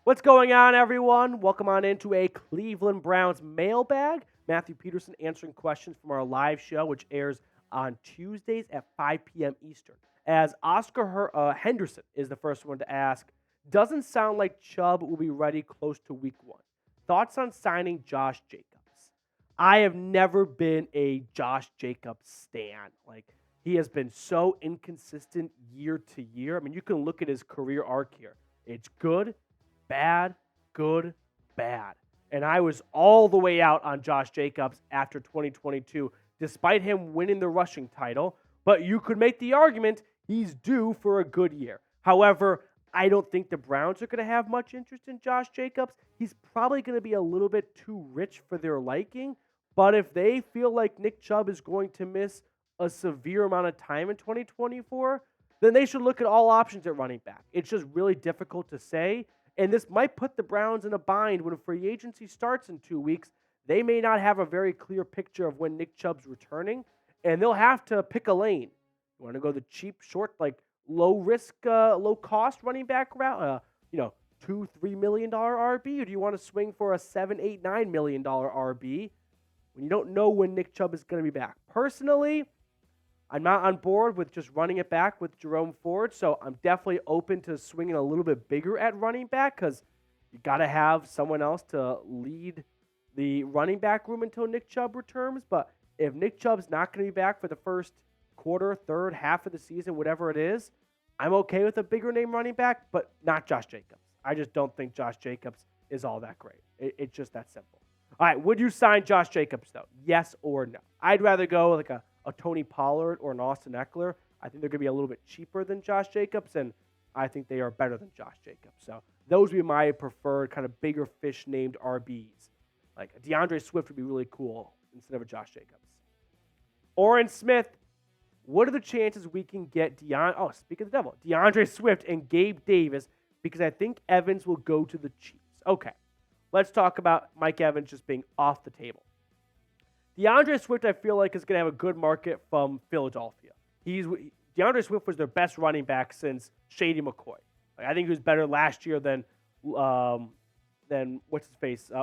What's going on, everyone? Welcome on into a Cleveland Browns mailbag. Matthew Peterson answering questions from our live show, which airs on Tuesdays at 5 p.m. Eastern. As Oscar Henderson is the first one to ask, doesn't sound like Chubb will be ready close to week 1. Thoughts on signing Josh Jacobs? I have never been a Josh Jacobs stan. He has been so inconsistent year to year. I mean, you can look at his career arc here. It's good, bad, good, bad. And I was all the way out on Josh Jacobs after 2022, despite him winning the rushing title. But you could make the argument he's due for a good year. However, I don't think the Browns are going to have much interest in Josh Jacobs. He's probably going to be a little bit too rich for their liking. But if they feel like Nick Chubb is going to miss a severe amount of time in 2024, then they should look at all options at running back. It's just really difficult to say. And this might put the Browns in a bind when free agency starts in 2 weeks. They may not have a very clear picture of when Nick Chubb's returning, and they'll have to pick a lane. You want to go the cheap, short, low risk, low cost running back route? $2-3 million RB, or do you want to swing for a $7-9 million RB when you don't know when Nick Chubb is going to be back? Personally, I'm not on board with just running it back with Jerome Ford, so I'm definitely open to swinging a little bit bigger at running back because you got to have someone else to lead the running back room until Nick Chubb returns. But if Nick Chubb's not going to be back for the first quarter, third, half of the season, whatever it is, I'm okay with a bigger name running back, but not Josh Jacobs. I just don't think Josh Jacobs is all that great. It's just that simple. All right, would you sign Josh Jacobs, though? Yes or no? I'd rather go like a Tony Pollard or an Austin Eckler. I think they're going to be a little bit cheaper than Josh Jacobs, and I think they are better than Josh Jacobs. So those would be my preferred kind of bigger fish named RBs. Like a DeAndre Swift would be really cool instead of a Josh Jacobs. Oren Smith, what are the chances we can get speak of the devil, DeAndre Swift and Gabe Davis, because I think Evans will go to the Chiefs. Okay, let's talk about Mike Evans just being off the table. DeAndre Swift, I feel like, is going to have a good market from Philadelphia. DeAndre Swift was their best running back since Shady McCoy. I think he was better last year than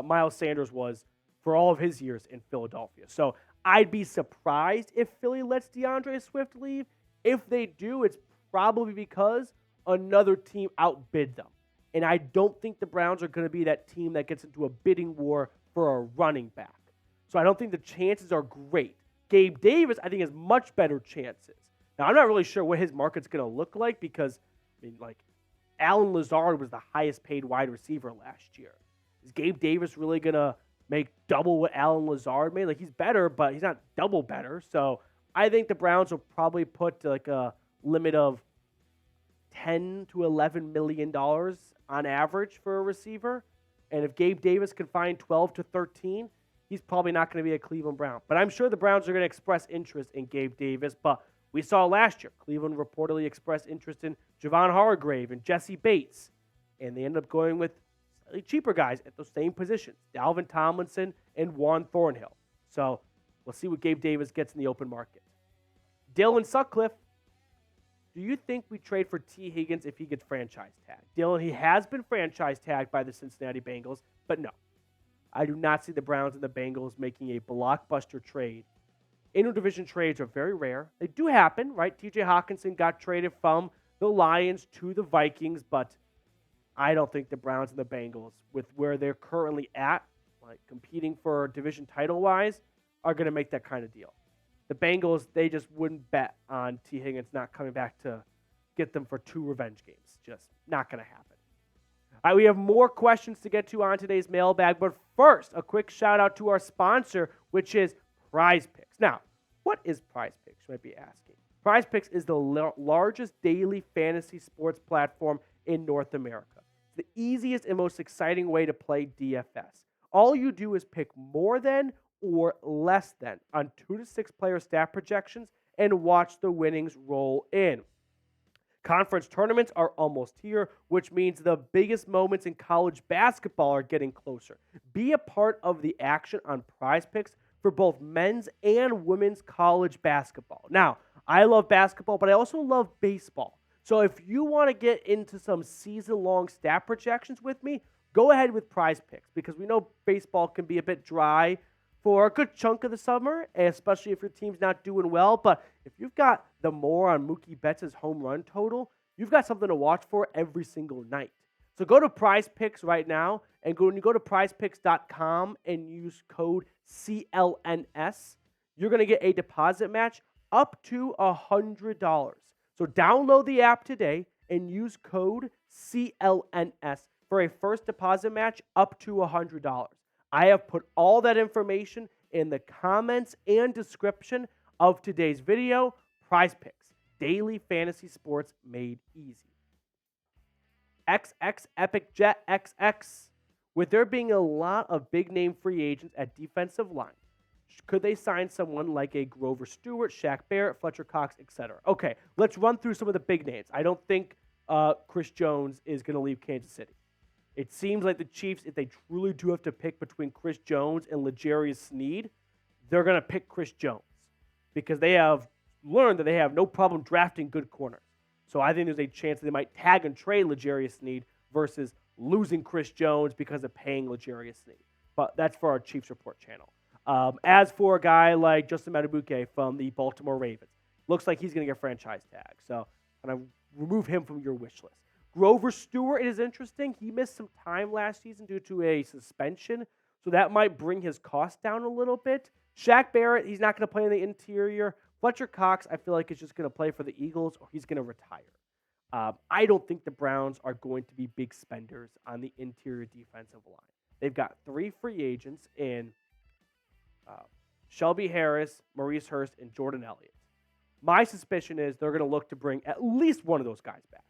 Miles Sanders was for all of his years in Philadelphia. So I'd be surprised if Philly lets DeAndre Swift leave. If they do, it's probably because another team outbid them. And I don't think the Browns are going to be that team that gets into a bidding war for a running back. So I don't think the chances are great. Gabe Davis, I think, has much better chances. Now, I'm not really sure what his market's going to look like because, Allen Lazard was the highest paid wide receiver last year. Is Gabe Davis really going to make double what Allen Lazard made? He's better, but he's not double better. So I think the Browns will probably put a limit of $10 to $11 million on average for a receiver. And if Gabe Davis can find 12 to 13, he's probably not going to be a Cleveland Brown. But I'm sure the Browns are going to express interest in Gabe Davis. But we saw last year, Cleveland reportedly expressed interest in Javon Hargrave and Jesse Bates. And they ended up going with slightly cheaper guys at those same positions, Dalvin Tomlinson and Juan Thornhill. So we'll see what Gabe Davis gets in the open market. Dylan Sutcliffe, do you think we trade for Tee Higgins if he gets franchise tagged? Dylan, he has been franchise tagged by the Cincinnati Bengals, but no. I do not see the Browns and the Bengals making a blockbuster trade. Interdivision trades are very rare. They do happen, right? T.J. Hawkinson got traded from the Lions to the Vikings, but I don't think the Browns and the Bengals, with where they're currently at, competing for division title-wise, are going to make that kind of deal. The Bengals, they just wouldn't bet on Tee Higgins not coming back to get them for 2 revenge games. Just not going to happen. All right, we have more questions to get to on today's mailbag, but first, a quick shout-out to our sponsor, which is Prize Picks. Now, what is Prize Picks, you might be asking? Prize Picks is the largest daily fantasy sports platform in North America. It's the easiest and most exciting way to play DFS. All you do is pick more than or less than on 2 to 6 player stat projections and watch the winnings roll in. Conference tournaments are almost here, which means the biggest moments in college basketball are getting closer. Be a part of the action on Prize Picks for both men's and women's college basketball. Now, I love basketball, but I also love baseball. So if you want to get into some season-long stat projections with me, go ahead with Prize Picks because we know baseball can be a bit dry for a good chunk of the summer, especially if your team's not doing well. But if you've got the more on Mookie Betts' home run total, you've got something to watch for every single night. So go to Prize Picks right now, and when you go to prizepicks.com and use code CLNS, you're going to get a deposit match up to $100. So download the app today and use code CLNS for a first deposit match up to $100. I have put all that information in the comments and description of today's video. Prize Picks, daily fantasy sports made easy. XX Epic Jet XX. With there being a lot of big-name free agents at defensive line, could they sign someone like a Grover Stewart, Shaq Barrett, Fletcher Cox, etc.? Okay, let's run through some of the big names. I don't think Chris Jones is going to leave Kansas City. It seems like the Chiefs, if they truly do have to pick between Chris Jones and L'Jarius Sneed, they're going to pick Chris Jones because they have learned that they have no problem drafting good corners. So I think there's a chance that they might tag and trade L'Jarius Sneed versus losing Chris Jones because of paying L'Jarius Sneed. But that's for our Chiefs Report channel. As for a guy like Justin Madubuike from the Baltimore Ravens, looks like he's going to get franchise tag. So I'm going to remove him from your wish list. Grover Stewart is interesting. He missed some time last season due to a suspension, so that might bring his cost down a little bit. Shaq Barrett, he's not going to play in the interior. Fletcher Cox, I feel like is just going to play for the Eagles or he's going to retire. I don't think the Browns are going to be big spenders on the interior defensive line. They've got 3 free agents in Shelby Harris, Maurice Hurst, and Jordan Elliott. My suspicion is they're going to look to bring at least one of those guys back.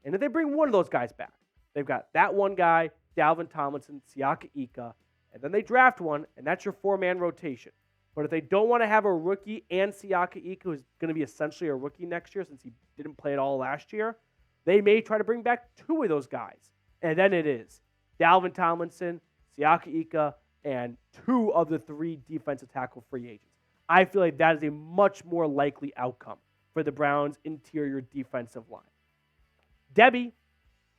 And if they bring one of those guys back, they've got that one guy, Dalvin Tomlinson, Siaka Ika, and then they draft one, and that's your 4-man rotation. But if they don't want to have a rookie and Siaka Ika, who's going to be essentially a rookie next year since he didn't play at all last year, they may try to bring back 2 of those guys. And then it is Dalvin Tomlinson, Siaka Ika, and 2 of the 3 defensive tackle free agents. I feel like that is a much more likely outcome for the Browns' interior defensive line. Debbie,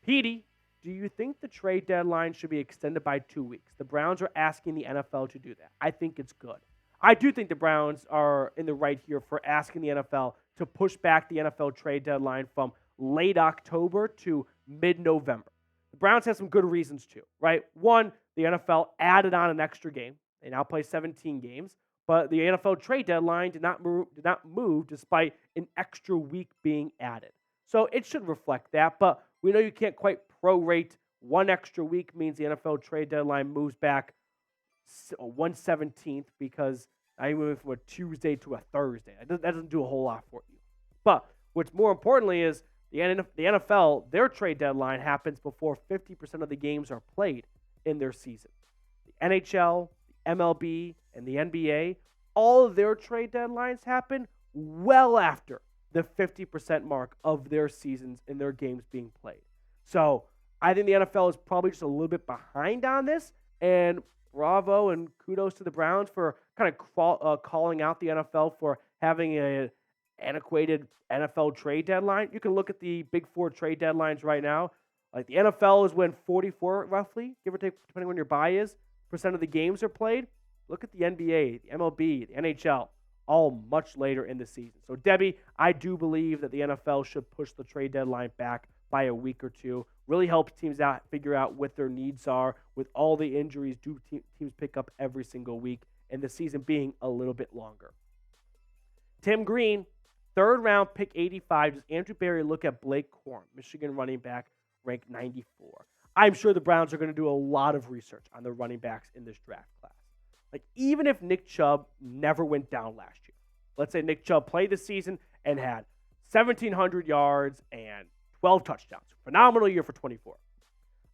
Petey, do you think the trade deadline should be extended by 2 weeks? The Browns are asking the NFL to do that. I think it's good. I do think the Browns are in the right here for asking the NFL to push back the NFL trade deadline from late October to mid-November. The Browns have some good reasons to, right? One, the NFL added on an extra game. They now play 17 games, but the NFL trade deadline did not move despite an extra week being added. So it should reflect that, but we know you can't quite prorate. 1 extra week means the NFL trade deadline moves back 1/17 because I moved from a Tuesday to a Thursday. That doesn't do a whole lot for you. But what's more importantly is the NFL, their trade deadline happens before 50% of the games are played in their season. The NHL, the MLB, and the NBA, all of their trade deadlines happen well after the 50% mark of their seasons and their games being played. So I think the NFL is probably just a little bit behind on this, and bravo and kudos to the Browns for kind of calling out the NFL for having an antiquated NFL trade deadline. You can look at the Big 4 trade deadlines right now. Like the NFL is when 44, roughly, give or take, depending on your buy is, percent of the games are played. Look at the NBA, the MLB, the NHL, all much later in the season. So, Debbie, I do believe that the NFL should push the trade deadline back by a week or 2. Really helps teams out figure out what their needs are. With all the injuries teams pick up every single week, and the season being a little bit longer. Tim Green, 3rd round, pick 85. Does Andrew Berry look at Blake Corum, Michigan running back, ranked 94? I'm sure the Browns are going to do a lot of research on the running backs in this draft class. Like, even if Nick Chubb never went down last year, let's say Nick Chubb played the season and had 1,700 yards and 12 touchdowns. Phenomenal year for 24.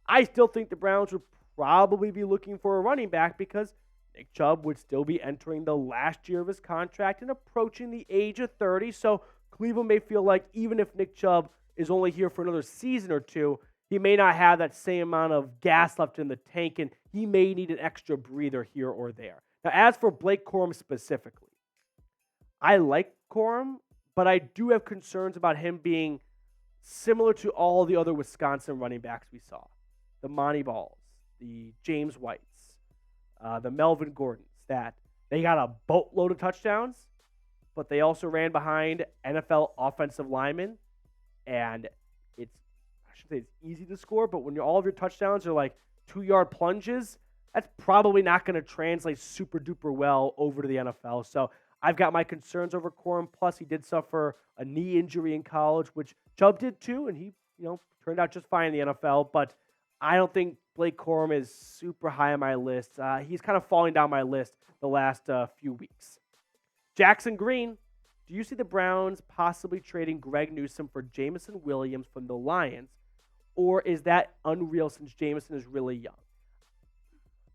I still think the Browns would probably be looking for a running back because Nick Chubb would still be entering the last year of his contract and approaching the age of 30. So Cleveland may feel like even if Nick Chubb is only here for another season or 2, he may not have that same amount of gas left in the tank, and he may need an extra breather here or there. Now, as for Blake Corum specifically, I like Corum, but I do have concerns about him being similar to all the other Wisconsin running backs we saw. The Monty Balls, the James Whites, the Melvin Gordons, that they got a boatload of touchdowns, but they also ran behind NFL offensive linemen, and I shouldn't say it's easy to score, but when all of your touchdowns are like 2-yard plunges, that's probably not going to translate super duper well over to the NFL. So I've got my concerns over Corum. Plus, he did suffer a knee injury in college, which Chubb did too, and he, turned out just fine in the NFL. But I don't think Blake Corum is super high on my list. He's kind of falling down my list the last few weeks. Jackson Green, do you see the Browns possibly trading Greg Newsome for Jameson Williams from the Lions, or is that unreal since Jameson is really young?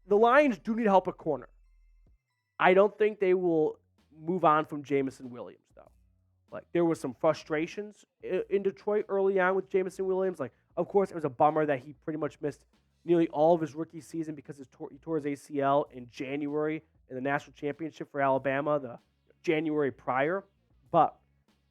The Lions do need help at corner. I don't think they will move on from Jameson Williams, though. Like, there was some frustrations in Detroit early on with Jameson Williams. Like, of course, it was a bummer that he pretty much missed nearly all of his rookie season because he tore his ACL in January in the national championship for Alabama, the January prior. But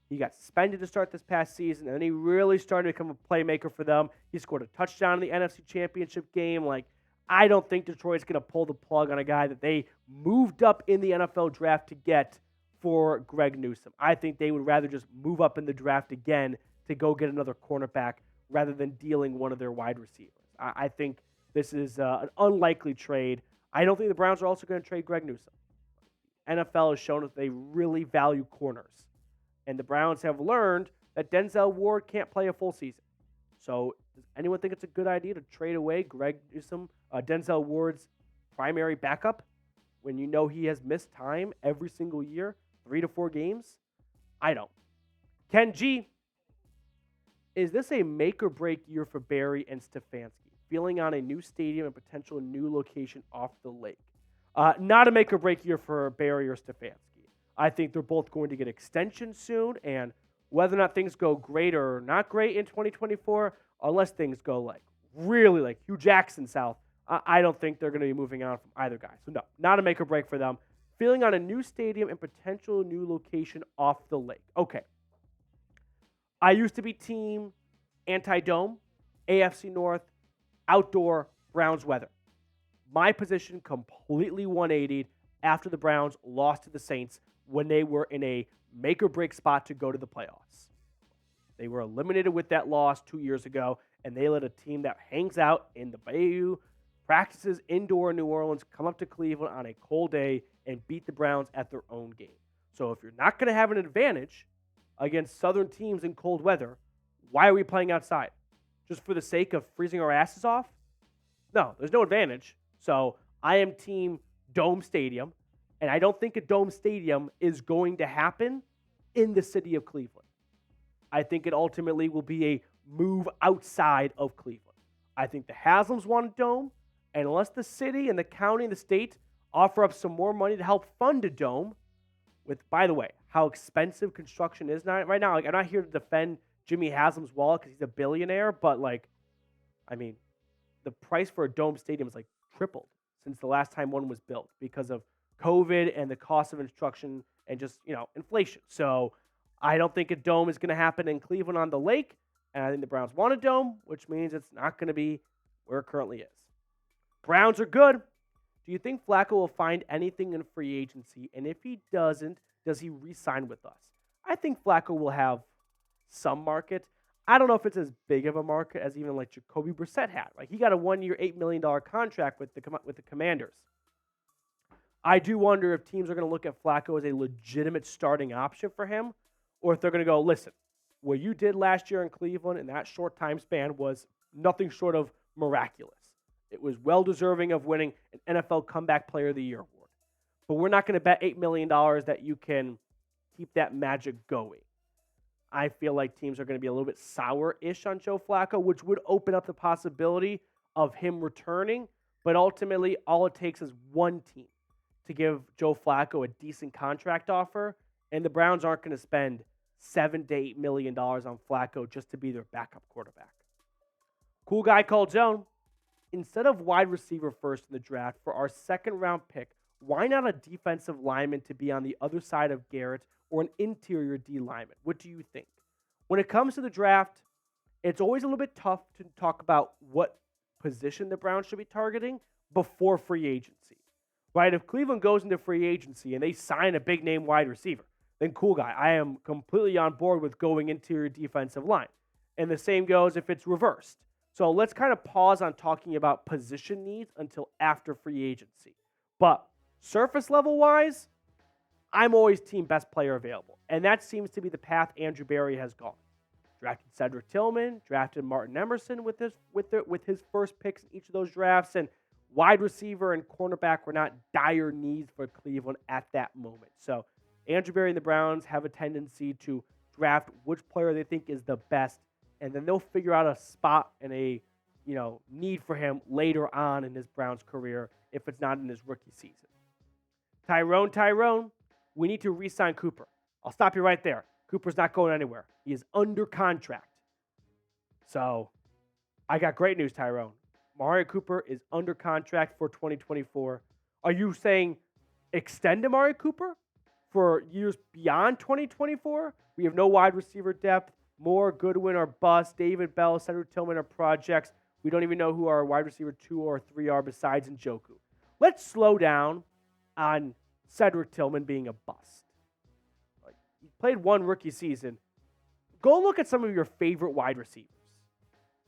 he got suspended to start this past season, and then he really started to become a playmaker for them. He scored a touchdown in the NFC Championship game. Like, I don't think Detroit's going to pull the plug on a guy that they moved up in the NFL draft to get for Greg Newsome. I think they would rather just move up in the draft again to go get another cornerback rather than dealing one of their wide receivers. I think this is an unlikely trade. I don't think the Browns are also going to trade Greg Newsome. NFL has shown that they really value corners. And the Browns have learned that Denzel Ward can't play a full season. So does anyone think it's a good idea to trade away Greg Newsome, Denzel Ward's primary backup, when you know he has missed time every single year, 3 to 4 games? I don't. Ken G, is this a make or break year for Barry and Stefanski, feeling on a new stadium and potential new location off the lake? Not a make or break year for Barry or Stefanski. I think they're both going to get extensions soon, and whether or not things go great or not great in 2024, unless things go like really like Hugh Jackson south, I don't think they're going to be moving on from either guy. So no, not a make or break for them. Feeling on a new stadium and potential new location off the lake. Okay. I used to be team anti-dome, AFC North, outdoor, Browns weather. My position completely 180'd after the Browns lost to the Saints when they were in a make or break spot to go to the playoffs. They were eliminated with that loss 2 years ago, and they let a team that hangs out in the Bayou, practices indoor in New Orleans, come up to Cleveland on a cold day and beat the Browns at their own game. So if you're not going to have an advantage against Southern teams in cold weather, why are we playing outside? Just for the sake of freezing our asses off? No, there's no advantage. So I am team Dome Stadium, and I don't think a Dome Stadium is going to happen in the city of Cleveland. I think it ultimately will be a move outside of Cleveland. I think the Haslams want a dome, and unless the city and the county and the state offer up some more money to help fund a dome, with, by the way, how expensive construction is now, right now. Like, I'm not here to defend Jimmy Haslam's wallet because he's a billionaire, but the price for a dome stadium is like tripled since the last time one was built because of COVID and the cost of construction and just, inflation. So I don't think a dome is going to happen in Cleveland on the lake, and I think the Browns want a dome, which means it's not going to be where it currently is. Browns are good. Do you think Flacco will find anything in free agency? And if he doesn't, does he re-sign with us? I think Flacco will have some market. I don't know if it's as big of a market as even like Jacoby Brissett had. Like, he got a 1-year, $8 million contract with the Commanders. I do wonder if teams are going to look at Flacco as a legitimate starting option for him, or if they're going to go, listen, what you did last year in Cleveland in that short time span was nothing short of miraculous. It was well-deserving of winning an NFL Comeback Player of the Year award. But we're not going to bet $8 million that you can keep that magic going. I feel like teams are going to be a little bit sour-ish on Joe Flacco, which would open up the possibility of him returning. But ultimately, all it takes is one team to give Joe Flacco a decent contract offer, and the Browns aren't going to spend $7 to $8 million on Flacco just to be their backup quarterback. Cool guy called Zone. Instead of wide receiver first in the draft for our second-round pick, why not a defensive lineman to be on the other side of Garrett or an interior D lineman? What do you think? When it comes to the draft, it's always a little bit tough to talk about what position the Browns should be targeting before free agency, right? If Cleveland goes into free agency and they sign a big-name wide receiver, then cool guy. I am completely on board with going interior defensive line. And the same goes if it's reversed. So let's kind of pause on talking about position needs until after free agency. But surface level-wise, I'm always team best player available. And that seems to be the path Andrew Berry has gone. Drafted Cedric Tillman, drafted Martin Emerson with his first picks in each of those drafts, and wide receiver and cornerback were not dire needs for Cleveland at that moment. So Andrew Berry and the Browns have a tendency to draft which player they think is the best, and then they'll figure out a spot and a need for him later on in his Browns career if it's not in his rookie season. Tyrone, we need to re-sign Cooper. I'll stop you right there. Cooper's not going anywhere. He is under contract. So I got great news, Tyrone. Amari Cooper is under contract for 2024. Are you saying extend Amari Cooper for years beyond 2024? We have no wide receiver depth. Moore, Goodwin are bust. David Bell, Cedric Tillman are projects. We don't even know who our wide receiver 2 or 3 are besides Njoku. Let's slow down on Cedric Tillman being a bust. He played one rookie season. Go look at some of your favorite wide receivers.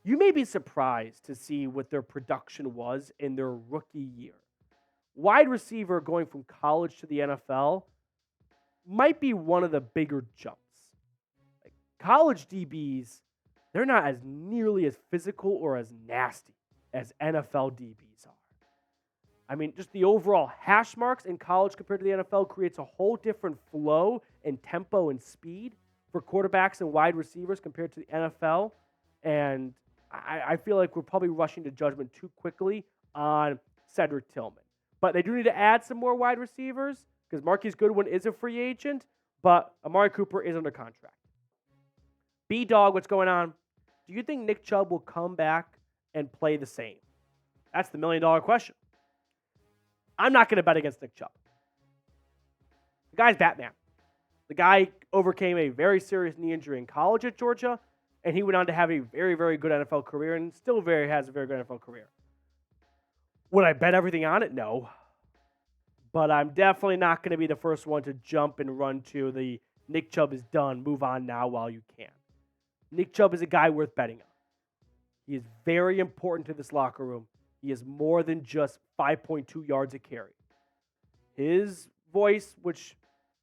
You may be surprised to see what their production was in their rookie year. Wide receiver going from college to the NFL might be one of the bigger jumps. College DBs, they're not as nearly as physical or as nasty as NFL DBs are. I mean, just the overall hash marks in college compared to the NFL creates a whole different flow and tempo and speed for quarterbacks and wide receivers compared to the NFL. And I feel like we're probably rushing to judgment too quickly on Cedric Tillman. But they do need to add some more wide receivers because Marquise Goodwin is a free agent, but Amari Cooper is under contract. B-Dog, what's going on? Do you think Nick Chubb will come back and play the same? That's the million-dollar question. I'm not going to bet against Nick Chubb. The guy's Batman. The guy overcame a very serious knee injury in college at Georgia, and he went on to have a very, very good NFL career and still has a very good NFL career. Would I bet everything on it? No. But I'm definitely not going to be the first one to jump and run to the Nick Chubb is done, move on now while you can. Nick Chubb is a guy worth betting on. He is very important to this locker room. He is more than just 5.2 yards a carry. His voice, which,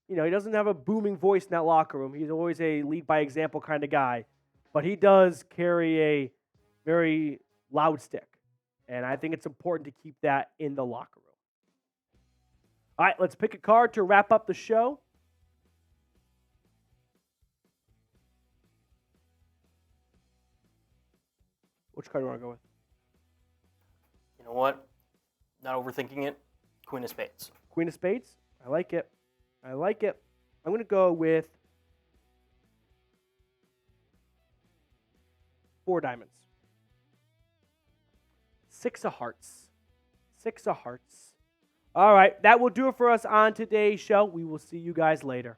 he doesn't have a booming voice in that locker room. He's always a lead by example kind of guy. But he does carry a very loud stick. And I think it's important to keep that in the locker room. All right, let's pick a card to wrap up the show. Which card do you want to go with? You know what? Not overthinking it. Queen of Spades. Queen of Spades? I like it. I'm going to go with 4 diamonds. 6 of hearts. 6 of hearts. All right, that will do it for us on today's show. We will see you guys later.